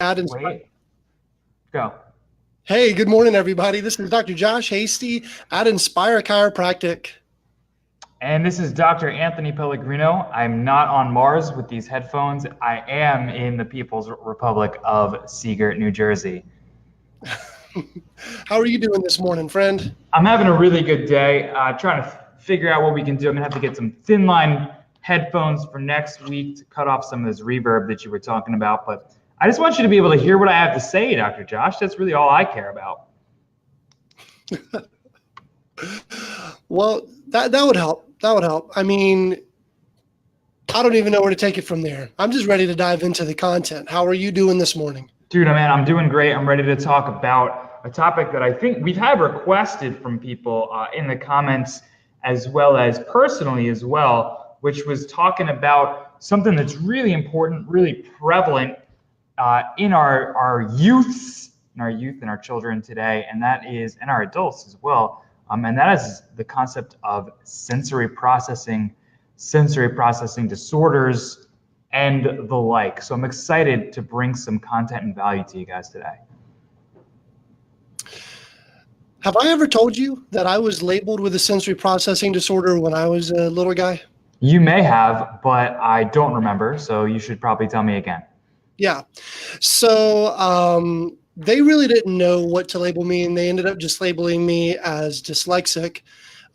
Wait, go. Hey, good morning, everybody. This is Dr. Josh Hasty at Inspire Chiropractic. And this is Dr. Anthony Pellegrino. I'm not on Mars with these headphones. I am in the People's Republic of Seagirt, New Jersey. How are you doing this morning, friend? I'm having a really good day, trying to figure out what we can do. I'm going to have to get some thin line headphones for next week to cut off some of this reverb that you were talking about. But I just want you to be able to hear what I have to say, Dr. Josh. That's really all I care about. Well, that would help. That would help. I mean, I don't even know where to take it from there. I'm just ready to dive into the content. How are you doing this morning? Dude, man, I'm doing great. I'm ready to talk about a topic that I think we've had requested from people in the comments as well as personally as well, which was talking about something that's really important, really prevalent in our youth and our children today, and that is, and our adults as well. And that is the concept of sensory processing disorders, and the like. So I'm excited to bring some content and value to you guys today. Have I ever told you that I was labeled with a sensory processing disorder when I was a little guy? You may have, but I don't remember, so you should probably tell me again. Yeah. So they really didn't know what to label me, and they ended up just labeling me as dyslexic.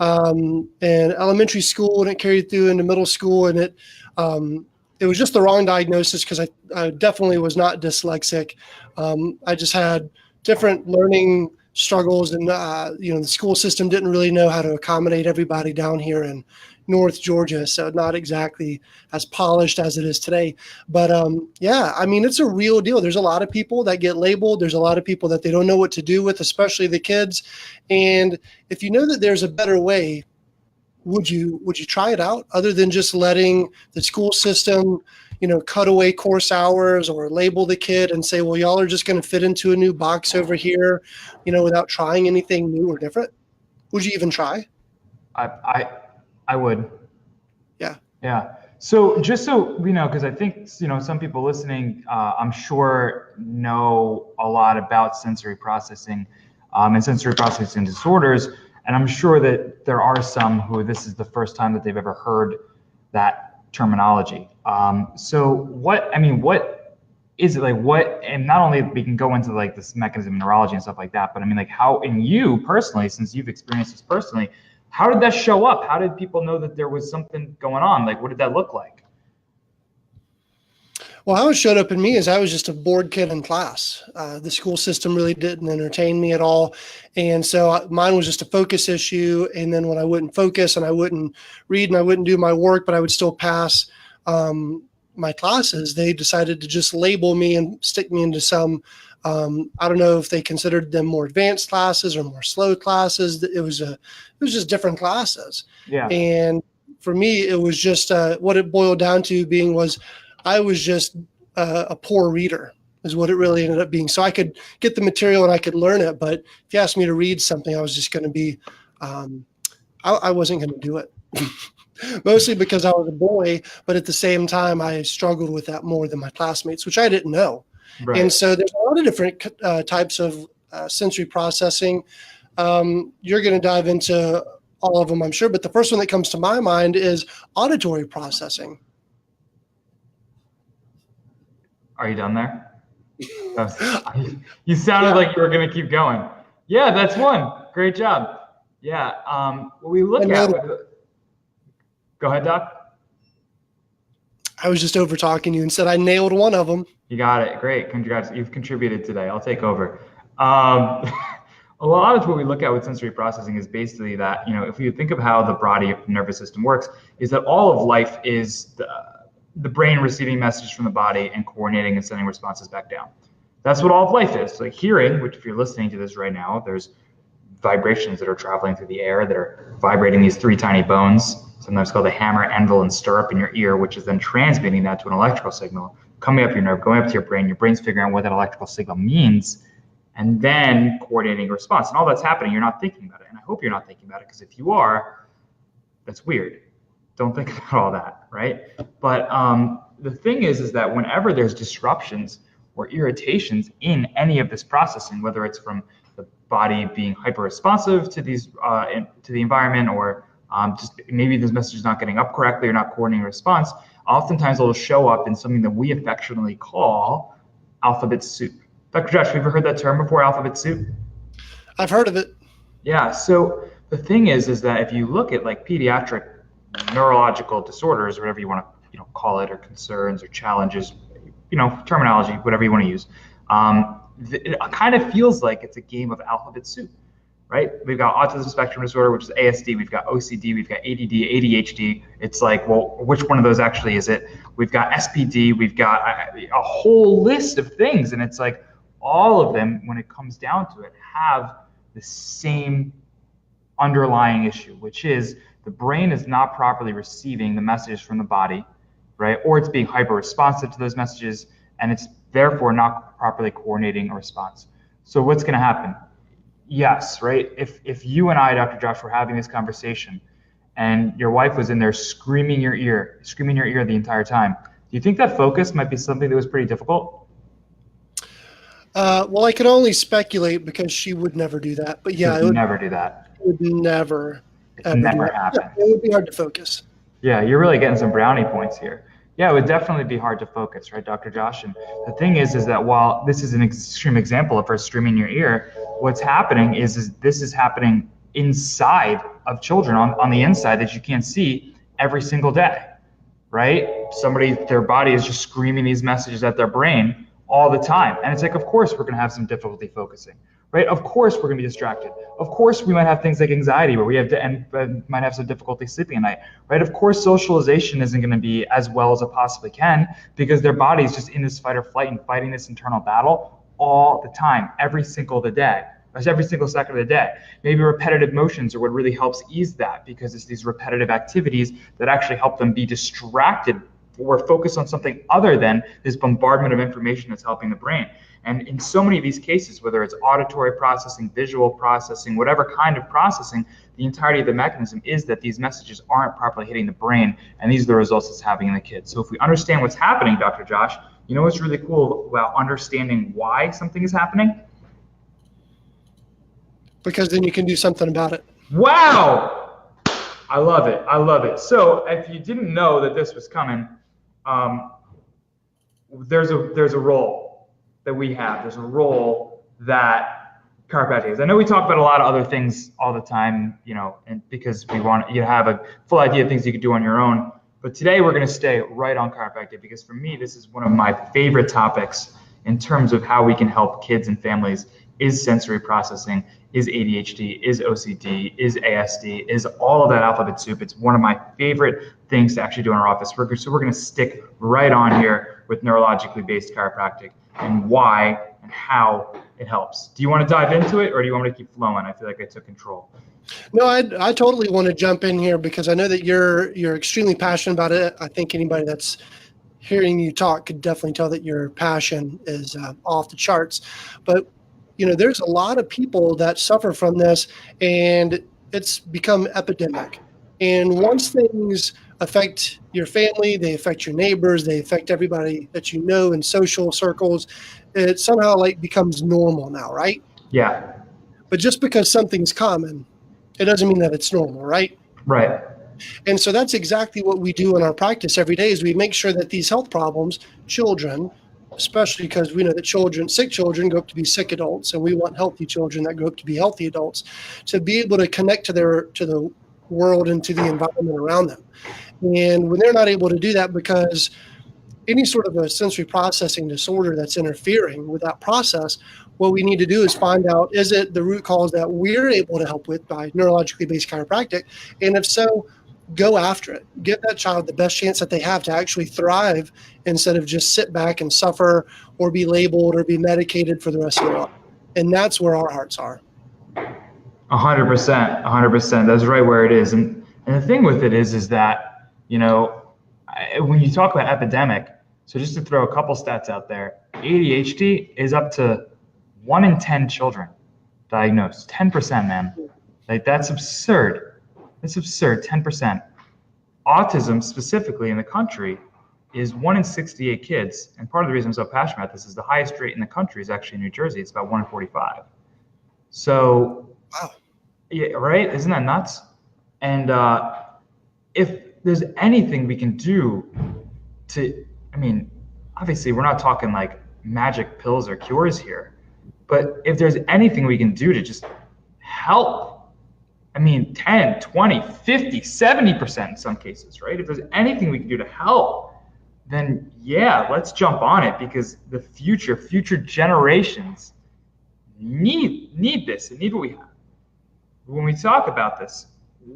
In elementary school, and it carried through into middle school, and it was just the wrong diagnosis because I definitely was not dyslexic. I just had different learning struggles, and the school system didn't really know how to accommodate everybody down here in North Georgia, so not exactly as polished as it is today. But yeah, I mean, it's a real deal. There's a lot of people that get labeled. There's a lot of people that they don't know what to do with, especially the kids. And if you know that there's a better way, would you try it out other than just letting the school system, cut away course hours or label the kid and say, well, y'all are just going to fit into a new box over here, without trying anything new or different? Would you even try? I would. Yeah. Yeah. So just so we know, because I think, some people listening, I'm sure know a lot about sensory processing and sensory processing disorders. And I'm sure that there are some who this is the first time that they've ever heard that terminology. So what is it like? And not only we can go into like this mechanism of neurology and stuff like that, but I mean, like, how, in you personally, since you've experienced this personally, how did that show up? How did people know that there was something going on? Like, what did that look like? Well, how it showed up in me is I was just a bored kid in class. The school system really didn't entertain me at all. And so mine was just a focus issue. And then when I wouldn't focus and I wouldn't read and I wouldn't do my work, but I would still pass my classes, they decided to just label me and stick me into some, I don't know if they considered them more advanced classes or more slow classes. It was just different classes. Yeah. And for me, it was just what it boiled down to being was I was just a poor reader is what it really ended up being. So I could get the material and I could learn it. But if you asked me to read something, I was just going to be, I wasn't going to do it. Mostly because I was a boy, but at the same time, I struggled with that more than my classmates, which I didn't know. Right. And so there's a lot of different types of sensory processing. You're going to dive into all of them, I'm sure. But the first one that comes to my mind is auditory processing. Are you done there? You sounded like you were going to keep going. Yeah, that's one. Great job. Yeah. What we look at. Go ahead, Doc. I was just over talking you and said I nailed one of them. You got it. Great. Congrats. You've contributed today. I'll take over. A lot of what we look at with sensory processing is basically that, if you think of how the body nervous system works, is that all of life is the brain receiving messages from the body and coordinating and sending responses back down. That's what all of life is. Like hearing, which if you're listening to this right now, there's vibrations that are traveling through the air that are vibrating these three tiny bones, sometimes called the hammer, anvil, and stirrup in your ear, which is then transmitting that to an electrical signal, coming up your nerve, going up to your brain. Your brain's figuring out what that electrical signal means, and then coordinating a response. And all that's happening, you're not thinking about it. And I hope you're not thinking about it, because if you are, that's weird. Don't think about all that, right? But the thing is that whenever there's disruptions or irritations in any of this processing, whether it's from the body being hyper responsive to these to the environment, or just maybe this message is not getting up correctly or not coordinating a response, oftentimes it'll show up in something that we affectionately call alphabet soup. Dr. Josh, have you ever heard that term before, alphabet soup? I've heard of it. Yeah, so the thing is that if you look at like pediatric neurological disorders, or whatever you want to call it, or concerns or challenges, terminology, whatever you want to use, it kind of feels like it's a game of alphabet soup, right? We've got autism spectrum disorder, which is ASD. We've got OCD. We've got ADD, ADHD. It's like, well, which one of those actually is it? We've got SPD. We've got a whole list of things, and it's like all of them, when it comes down to it, have the same underlying issue, which is the brain is not properly receiving the messages from the body, right? Or it's being hyper responsive to those messages, and it's therefore not properly coordinating a response. So what's going to happen? Yes, right? If you and I, Dr. Josh, were having this conversation and your wife was in there screaming your ear the entire time, do you think that focus might be something that was pretty difficult? Well, I can only speculate because she would never do that. But yeah, it would never do that. It would never. It never happen. Yeah, it would be hard to focus. Yeah, you're really getting some brownie points here. Yeah, it would definitely be hard to focus, right, Dr. Josh? And the thing is that while this is an extreme example of her screaming in your ear, what's happening is this is happening inside of children, on the inside, that you can't see every single day, right? Their body is just screaming these messages at their brain all the time. And it's like, of course, we're going to have some difficulty focusing, right? Of course, we're going to be distracted. Of course, we might have things like anxiety where we have might have some difficulty sleeping at night, right? Of course, socialization isn't going to be as well as it possibly can because their body is just in this fight or flight and fighting this internal battle all the time, every single second of the day. Maybe repetitive motions are what really helps ease that, because it's these repetitive activities that actually help them be distracted or focus on something other than this bombardment of information that's helping the brain. And in so many of these cases, whether it's auditory processing, visual processing, whatever kind of processing, the entirety of the mechanism is that these messages aren't properly hitting the brain, and these are the results it's having in the kids. So if we understand what's happening, Dr. Josh, you know what's really cool about understanding why something is happening? Because then you can do something about it. Wow! I love it. I love it. So if you didn't know that this was coming, there's a role that we have. There's a role that chiropractic has. I know we talk about a lot of other things all the time, and because we want you to have a full idea of things you could do on your own. But today we're going to stay right on chiropractic, because for me, this is one of my favorite topics in terms of how we can help kids and families. Is sensory processing, is ADHD, is OCD, is ASD, is all of that alphabet soup. It's one of my favorite things to actually do in our office. So we're going to stick right on here with neurologically based chiropractic and why and how it helps. Do you want to dive into it, or do you want me to keep flowing? I feel like I took control. No, I totally want to jump in here because I know that you're extremely passionate about it. I think anybody that's hearing you talk could definitely tell that your passion is off the charts. But there's a lot of people that suffer from this, and it's become epidemic. And once things affect your family, they affect your neighbors, they affect everybody that you know in social circles, it somehow becomes normal now, right? Yeah. But just because something's common, it doesn't mean that it's normal, right? Right. And so that's exactly what we do in our practice every day, is we make sure that these health problems, children, especially because we know that sick children grow up to be sick adults, and we want healthy children that grow up to be healthy adults, to be able to connect to the world and to the environment around them. And when they're not able to do that because any sort of a sensory processing disorder that's interfering with that process, what we need to do is find out, is it the root cause that we're able to help with by neurologically based chiropractic? And if so, go after it. Give that child the best chance that they have to actually thrive, instead of just sit back and suffer or be labeled or be medicated for the rest of their life. And that's where our hearts are. 100%. That's right where it is. And the thing with it is that, when you talk about epidemic, so just to throw a couple stats out there, ADHD is up to 1 in 10 children diagnosed. 10%, man. That's absurd. It's absurd, 10%. Autism specifically in the country is 1 in 68 kids. And part of the reason I'm so passionate about this is the highest rate in the country is actually in New Jersey. It's about 1 in 45. So, Wow. yeah, right? Isn't that nuts? And if there's anything we can do to, I mean, obviously we're not talking like magic pills or cures here, but if there's anything we can do to just help, I mean, 10, 20, 50, 70% in some cases, right? If there's anything we can do to help, then yeah, let's jump on it, because the future generations need this and need what we have. When we talk about this,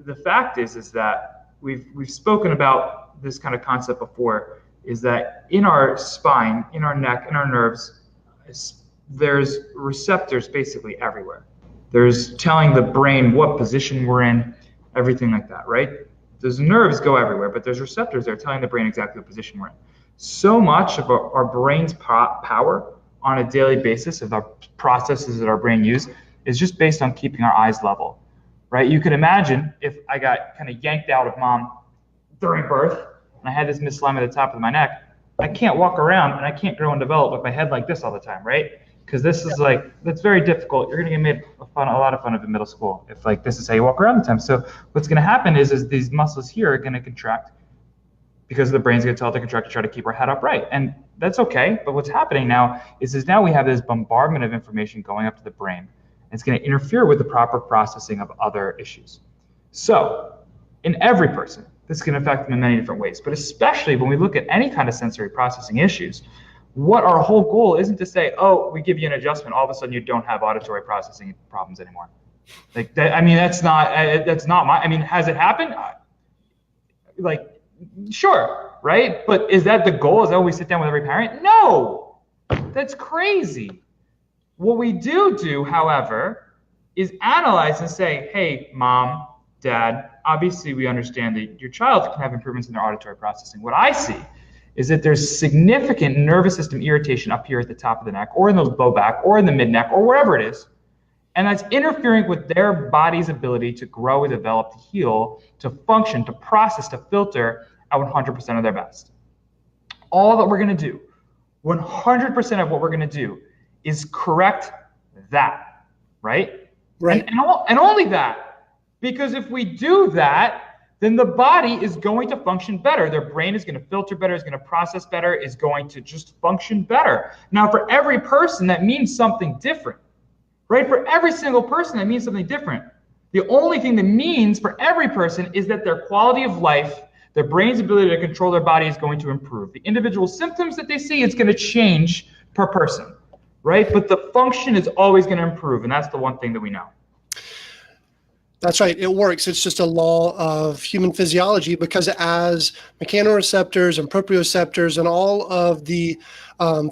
the fact is that we've spoken about this kind of concept before, is that in our spine, in our neck, in our nerves, there's receptors basically everywhere. There's telling the brain what position we're in, everything like that, right? Those nerves go everywhere, but there's receptors there telling the brain exactly what position we're in. So much of our brain's power on a daily basis, of our processes that our brain use, is just based on keeping our eyes level, right? You could imagine if I got kind of yanked out of mom during birth and I had this misalignment at the top of my neck, I can't walk around and I can't grow and develop with my head like this all the time, right? Because this is like, that's very difficult. You're going to get made a lot of fun of in middle school if like this is how you walk around the time. So what's going to happen is these muscles here are going to contract, because the brain's going to tell it to contract to try to keep our head upright. And that's okay. But what's happening now is now we have this bombardment of information going up to the brain. It's going to interfere with the proper processing of other issues. So in every person, this can affect them in many different ways, but especially when we look at any kind of sensory processing issues, what our whole goal isn't to say, oh, we give you an adjustment, all of a sudden you don't have auditory processing problems anymore. Like that, I mean, that's not my, I mean, has it happened? Like, sure, right? But is that the goal? Is that what we sit down with every parent? No, that's crazy. What we do, however, is analyze and say, hey, mom, dad, obviously we understand that your child can have improvements in their auditory processing. What I see is that there's significant nervous system irritation up here at the top of the neck, or in the low back, or in the mid neck, or wherever it is. And that's interfering with their body's ability to grow, to develop, to heal, to function, to process, to filter at 100% of their best. All that we're going to do, 100% of what we're going to do, is correct that, right? Right. And only that. Because if we do that, then the body is going to function better. Their brain is going to filter better, is going to process better, is going to just function better. Now, for every person, that means something different, right? For every single person, that means something different. The only thing that means for every person is that their quality of life, their brain's ability to control their body is going to improve. The individual symptoms that they see, it's going to change per person, right? But the function is always going to improve, and that's the one thing that we know. That's right. It works. It's just a law of human physiology, because as mechanoreceptors and proprioceptors and all of the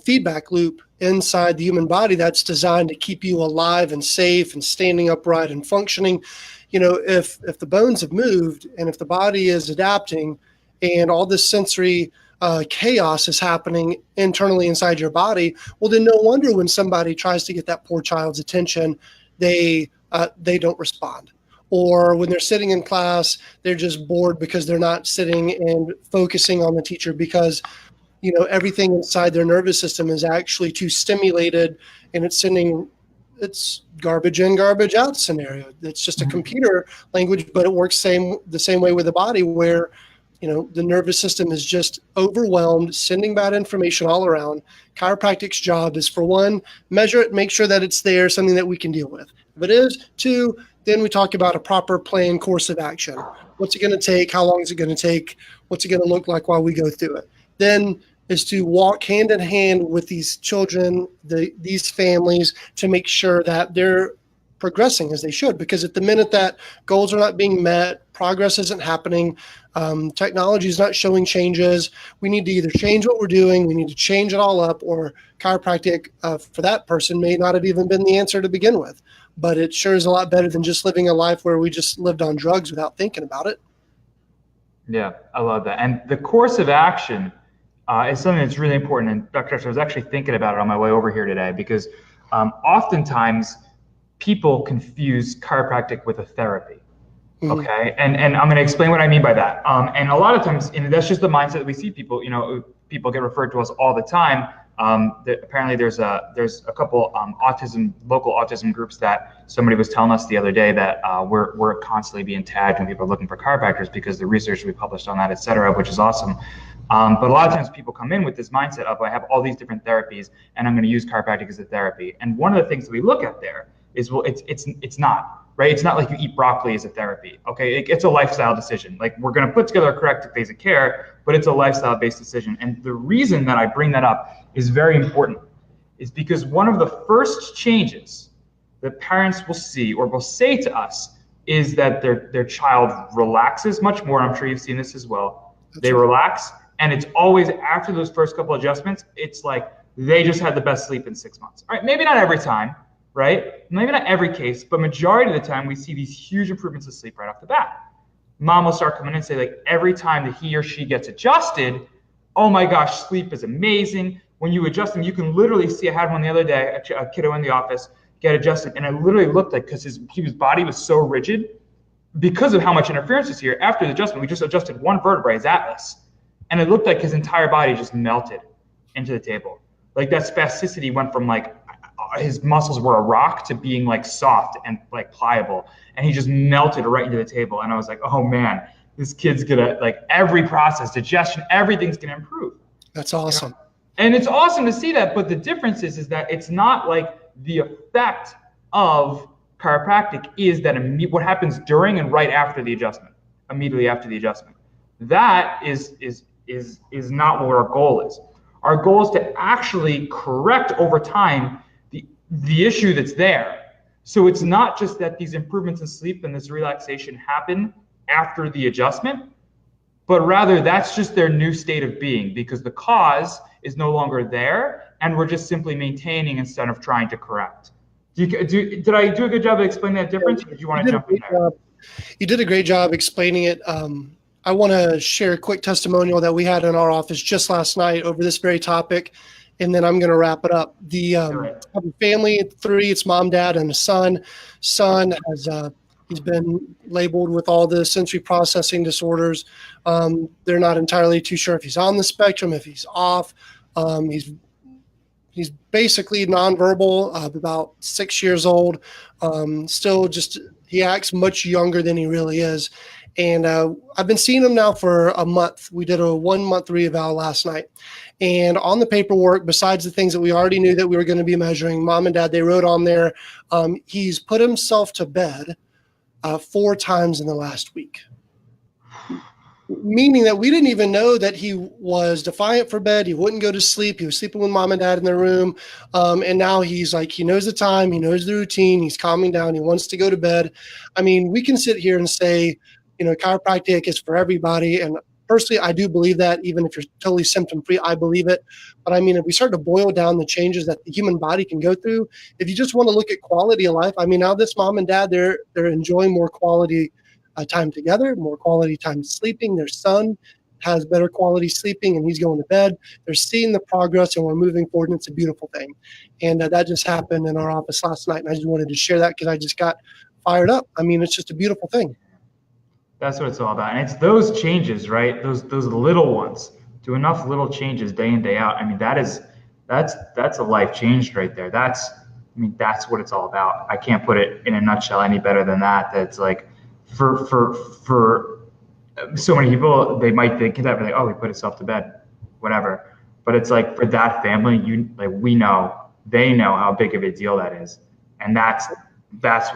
feedback loop inside the human body that's designed to keep you alive and safe and standing upright and functioning, you know, if the bones have moved and if the body is adapting and all this sensory chaos is happening internally inside your body, well, then no wonder when somebody tries to get that poor child's attention, they don't respond. Or when they're sitting in class, they're just bored because they're not sitting and focusing on the teacher, because, you know, everything inside their nervous system is actually too stimulated, and it's garbage in, garbage out scenario. It's just a computer language, but it works the same way with the body, where, you know, the nervous system is just overwhelmed, sending bad information all around. Chiropractic's job is, for one, measure it, make sure that it's there, something that we can deal with. If it is, two, then we talk about a proper planned course of action. What's it going to take? How long is it going to take? What's it going to look like while we go through it? Then is to walk hand in hand with these children, these families, to make sure that they're progressing as they should. Because at the minute that goals are not being met, progress isn't happening, technology is not showing changes, we need to either change what we're doing, we need to change it all up, or chiropractic for that person may not have even been the answer to begin with. But it sure is a lot better than just living a life where we just lived on drugs without thinking about it. Yeah, I love that. And the course of action is something that's really important. And Dr. I was actually thinking about it on my way over here today, because oftentimes people confuse chiropractic with a therapy, Okay, and I'm going to explain what I mean by that. And a lot of times, and that's just the mindset that we see people. People get referred to us all the time. Apparently, there's a couple local autism groups that somebody was telling us the other day that we're constantly being tagged when people are looking for chiropractors because the research we published on that, et cetera, which is awesome. But a lot of times people come in with this mindset of I have all these different therapies and I'm going to use chiropractic as a therapy. And one of the things that we look at there is, well, it's not. Right? It's not like you eat broccoli as a therapy. Okay, it's a lifestyle decision. Like, we're going to put together a corrective phase of care, but it's a lifestyle-based decision. And the reason that I bring that up is very important, is because one of the first changes that parents will see or will say to us is that their child relaxes much more. I'm sure you've seen this as well. They relax, and it's always after those first couple adjustments, it's like they just had the best sleep in 6 months. All right, maybe not every time. Right? Maybe not every case, but majority of the time we see these huge improvements of sleep right off the bat. Mom will start coming in and say, like, every time that he or she gets adjusted, oh my gosh, sleep is amazing. When you adjust them, you can literally see, I had one the other day, a kiddo in the office get adjusted, and it literally looked like, because his body was so rigid, because of how much interference is here, after the adjustment, we just adjusted one vertebrae, his atlas, and it looked like his entire body just melted into the table. Like, that spasticity went from like, his muscles were a rock to being like soft and like pliable, and he just melted right into the table. And I was like, oh man, this kid's gonna, like, every process, digestion, everything's gonna improve. That's awesome. And it's awesome to see that, but the difference is that it's not like the effect of chiropractic is that what happens during and right after the adjustment, immediately after the adjustment. That is not what our goal is. Our goal is to actually correct over time the issue that's there. So it's not just that these improvements in sleep and this relaxation happen after the adjustment, but rather that's just their new state of being, because the cause is no longer there and we're just simply maintaining instead of trying to correct. Did I do a good job of explaining that difference, or did you want to jump in there? You did a great job explaining it. I want to share a quick testimonial that we had in our office just last night over this very topic, and then I'm going to wrap it up. I have a family of 3. It's mom, dad, and a son. Son has he's been labeled with all the sensory processing disorders. They're not entirely too sure if he's on the spectrum, if he's off. He's basically nonverbal, about 6 years old. Still just, he acts much younger than he really is. And I've been seeing him now for a month. We did a 1-month reeval last night. And on the paperwork, besides the things that we already knew that we were going to be measuring, mom and dad, they wrote on there, he's put himself to bed 4 times in the last week. Meaning that we didn't even know that he was defiant for bed. He wouldn't go to sleep. He was sleeping with mom and dad in their room. And now he's like, he knows the time. He knows the routine. He's calming down. He wants to go to bed. I mean, we can sit here and say, chiropractic is for everybody. And personally, I do believe that, even if you're totally symptom-free, I believe it. But I mean, if we start to boil down the changes that the human body can go through, if you just want to look at quality of life, I mean, now this mom and dad, they're enjoying more quality time together, more quality time sleeping. Their son has better quality sleeping and he's going to bed. They're seeing the progress and we're moving forward, and it's a beautiful thing. And that just happened in our office last night. And I just wanted to share that because I just got fired up. I mean, it's just a beautiful thing. That's what it's all about. And it's those changes, right? Those little ones, do enough little changes day in, day out. I mean, that's a life changed right there. That's what it's all about. I can't put it in a nutshell any better than that. That's like, for so many people, they might think that, like, oh, he put himself to bed, whatever. But it's like, for that family, they know how big of a deal that is. And that's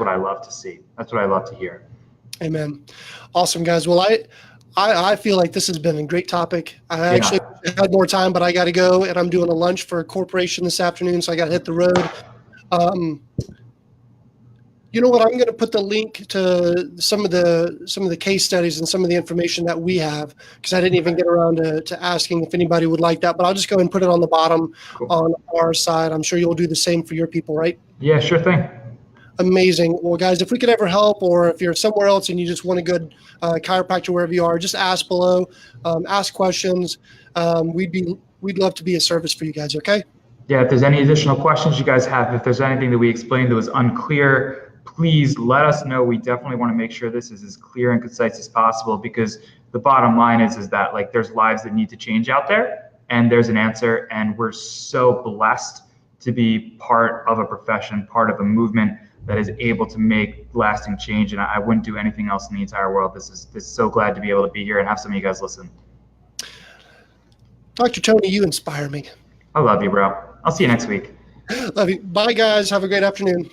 what I love to see. That's what I love to hear. Amen. Awesome, guys. Well, I feel like this has been a great topic. I actually had more time, but I got to go, and I'm doing a lunch for a corporation this afternoon, so I got to hit the road. You know what? I'm going to put the link to some of the case studies and some of the information that we have, because I didn't even get around to asking if anybody would like that. But I'll just go and put it on the bottom on our side. I'm sure you'll do the same for your people, right? Yeah, sure thing. Amazing. Well, guys, if we could ever help, or if you're somewhere else and you just want a good chiropractor wherever you are, just ask below, ask questions. We'd love to be a service for you guys. Okay. Yeah. If there's any additional questions you guys have, if there's anything that we explained that was unclear, please let us know. We definitely want to make sure this is as clear and concise as possible, because the bottom line is that like there's lives that need to change out there, and there's an answer, and we're so blessed to be part of a profession, part of a movement that is able to make lasting change. And I wouldn't do anything else in the entire world. This is so glad to be able to be here and have some of you guys listen. Dr. Tony, you inspire me. I love you, bro. I'll see you next week. Love you. Bye, guys. Have a great afternoon.